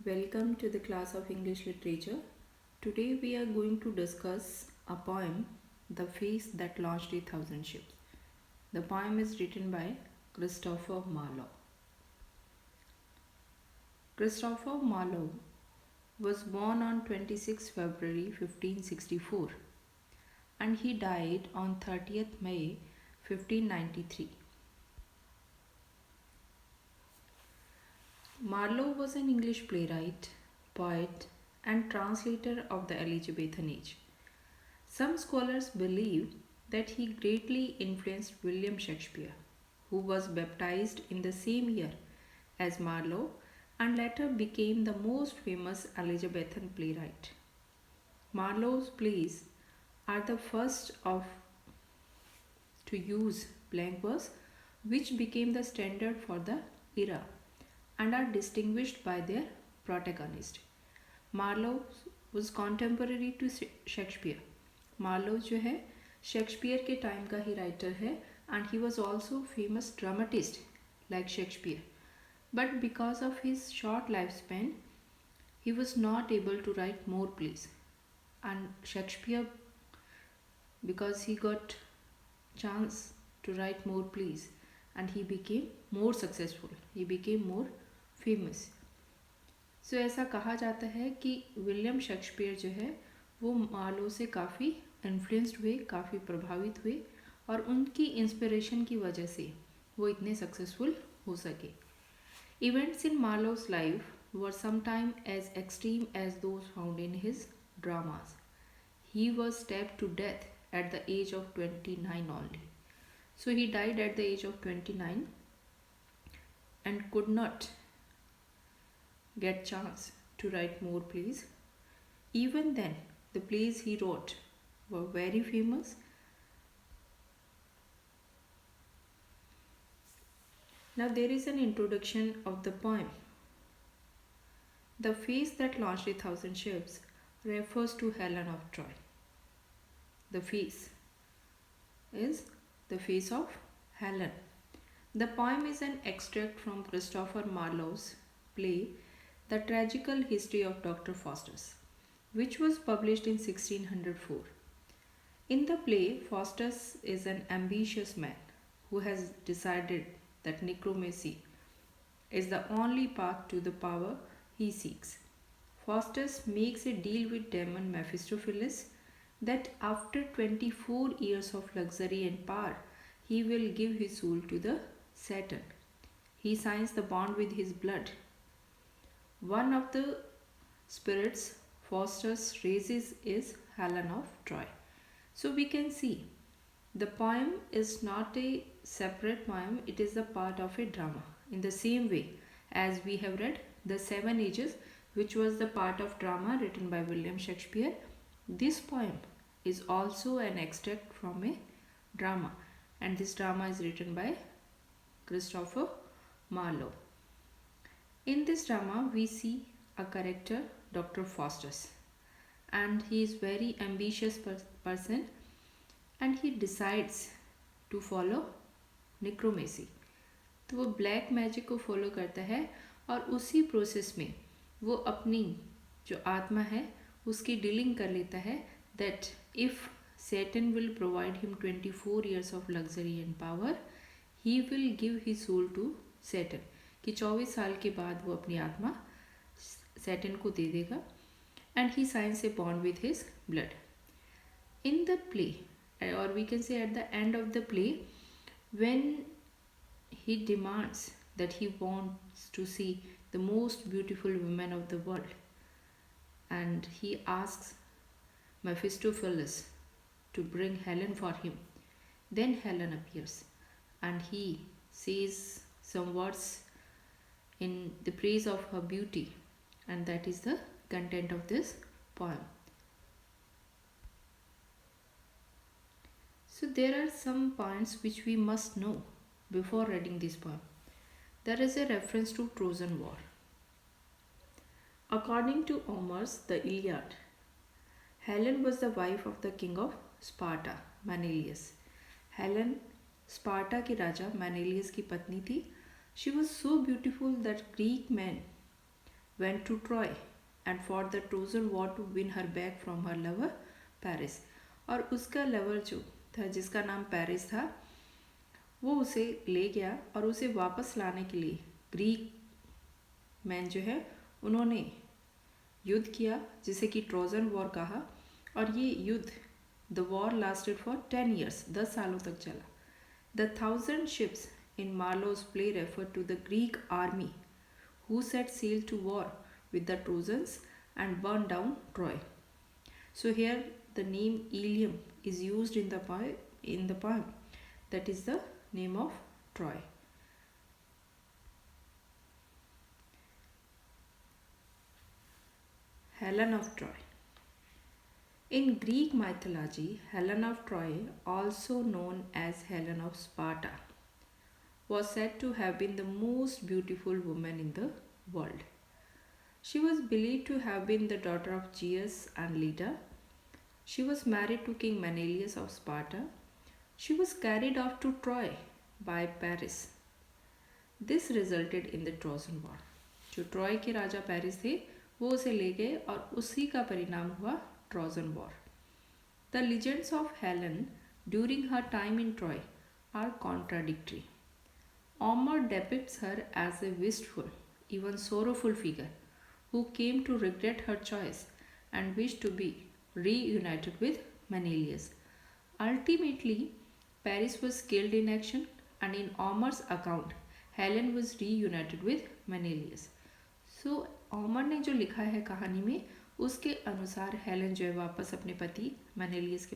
Welcome to the class of English Literature. Today we are going to discuss a poem, The Face That Launched a Thousand Ships. The poem is written by Christopher Marlowe. Christopher Marlowe was born on 26 February 1564 and he died on 30th May 1593. Marlowe was an English playwright, poet, and translator of the Elizabethan age. Some scholars believe that he greatly influenced William Shakespeare, who was baptized in the same year as Marlowe and later became the most famous Elizabethan playwright. Marlowe's plays are the first of to use blank verse, which became the standard for the era and are distinguished by their protagonist. Marlowe was contemporary to Shakespeare. Marlowe जो है Shakespeare के time का ही writer है and he was also famous dramatist like Shakespeare but because of his short life span he was not able to write more plays, and Shakespeare, because he got chance to write more plays and he became more successful, he became more famous. So ऐसा कहा जाता है कि William Shakespeare जो है वो Marlowe से काफ़ी इन्फ्लुएंस्ड हुए, काफ़ी प्रभावित हुए और उनकी इंस्पिरेशन की वजह से वो इतने सक्सेसफुल हो सके. Events in Marlowe's life were sometimes as extreme as those found in his dramas. He was stabbed to death at the age of 29 only. So he died at the age of 29 and could not get chance to write more plays. Even then, the plays he wrote were very famous. Now there is an introduction of the poem. The face that launched a thousand ships refers to Helen of Troy. The face is the face of Helen. The poem is an extract from Christopher Marlowe's play, The Tragical History of Dr. Faustus, which was published in 1604. In the play, Faustus is an ambitious man who has decided that necromancy is the only path to the power he seeks. Faustus makes a deal with demon Mephistopheles that after 24 years of luxury and power, he will give his soul to the Satan. He signs the bond with his blood. One of the spirits Faustus raises is Helen of Troy. So we can see the poem is not a separate poem, it is a part of a drama. In the same way as we have read The Seven Ages, which was the part of drama written by William Shakespeare, this poem is also an extract from a drama, and this drama is written by Christopher Marlowe. In this drama, we see a character, Dr. Faustus, and he is very ambitious person, and he decides to follow necromancy. तो वो black magic को follow करता है और उसी process में वो अपनी जो आत्मा है उसकी डीलिंग कर लेता है that if Satan will provide him 24 years of luxury and power, he will give his soul to Satan. कि 24 साल के बाद वो अपनी आत्मा Satan को दे देगा and he signs a bond with his blood. In the play, or we can say at the end of the play, when he demands that he wants to see the most beautiful woman of the world, and he asks Mephistopheles to bring Helen for him. Then Helen appears and he says some words in the praise of her beauty, and that is the content of this poem. So there are some points which we must know before reading this poem. There is a reference to Trojan War. According to Homer's The Iliad, Helen was the wife of the king of Sparta, Menelaus. Helen Sparta के राजा मैनेलियस की पत्नी थी. She was so beautiful that Greek men went to Troy and fought the Trojan War to win her back from her lover Paris. और उसका lover जो था, जिसका नाम पेरिस था, वो उसे ले गया और उसे वापस लाने के लिए ग्रीक मैन जो है उन्होंने युद्ध किया, जिसे कि ट्रोजन वॉर कहा। और ये युद्ध, the war lasted for 10 years, 10 सालों तक चला। The 1000 ships in Marlowe's play refer to the Greek army who set sail to war with the Trojans and burned down Troy. So here the name Ilium is used in the poem. That is the name of Troy. Helen of Troy. In Greek mythology, Helen of Troy, also known as Helen of Sparta, was said to have been the most beautiful woman in the world. She was believed to have been the daughter of Zeus and Leda. She was married to King Menelaus of Sparta. She was carried off to Troy by Paris. This resulted in the Trojan War. जो Troy के राजा Paris थे वो उसे ले गए और उसी का परिणाम हुआ Trojan war. The legends of Helen during her time in Troy are contradictory. Homer depicts her as a wistful, even sorrowful figure who came to regret her choice and wished to be reunited with Menelaus. Ultimately, Paris was killed in action, and in Homer's account, Helen was reunited with Menelaus. So, Homer ने जो लिखा है कहानी में, उसके अनुसार Helen जो है वापस अपने पति मेनेलियस के